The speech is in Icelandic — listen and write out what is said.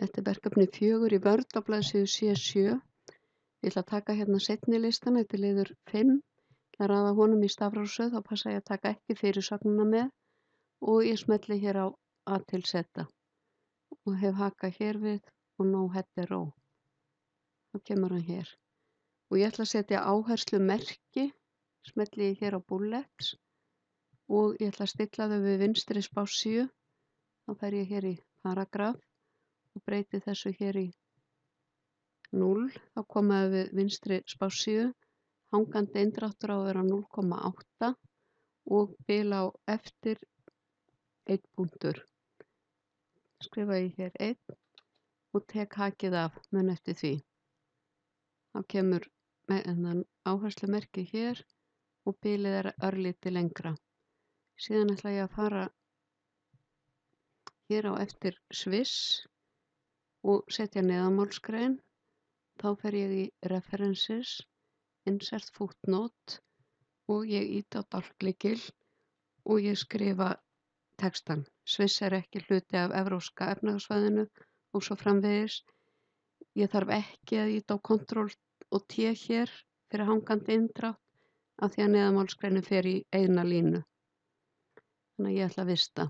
Þetta er verkefni 4 í Word á blaðsíðu C7. Ég ætla að taka hérna seinni listan, þetta er liður 5. Ég raða honum í stafrófsröð, þá passa ég að taka ekki fyrirsögnina með og ég smelli hér á A til Z og hef haka hér við og no header row. Þá kemur hann hér. Og ég ætla að setja áherslumerki, smelli ég hér á bullets og ég ætla að stilla þau við vinstri spássíu. Þá fer ég hér í paragraf og breyti þessu hér í 0. Þá komaðu við vinstri spássíu. Hangandi eindráttur á að vera 0,8 og bil á eftir 1 punktur. Skrifa ég hér 1 og tek hakið af mun eftir því. Þá kemur áherslumerki hér og bilið er örlítið lengra. Síðan ætla ég að fara hér á eftir Swiss og setja neðanmálsgrein. Þá fer ég í References, Insert Footnote og ég ýti á dálklykil og ég skrifa textan. Sviss er ekki hluti af evrópska efnahagssvæðinu og svo framvegis. Ég þarf ekki að ýta á Ctrl og T hér fyrir hangandi inndrátt af því að neðanmálsgreinin fer í eina línu. Þannig að ég ætla að vista.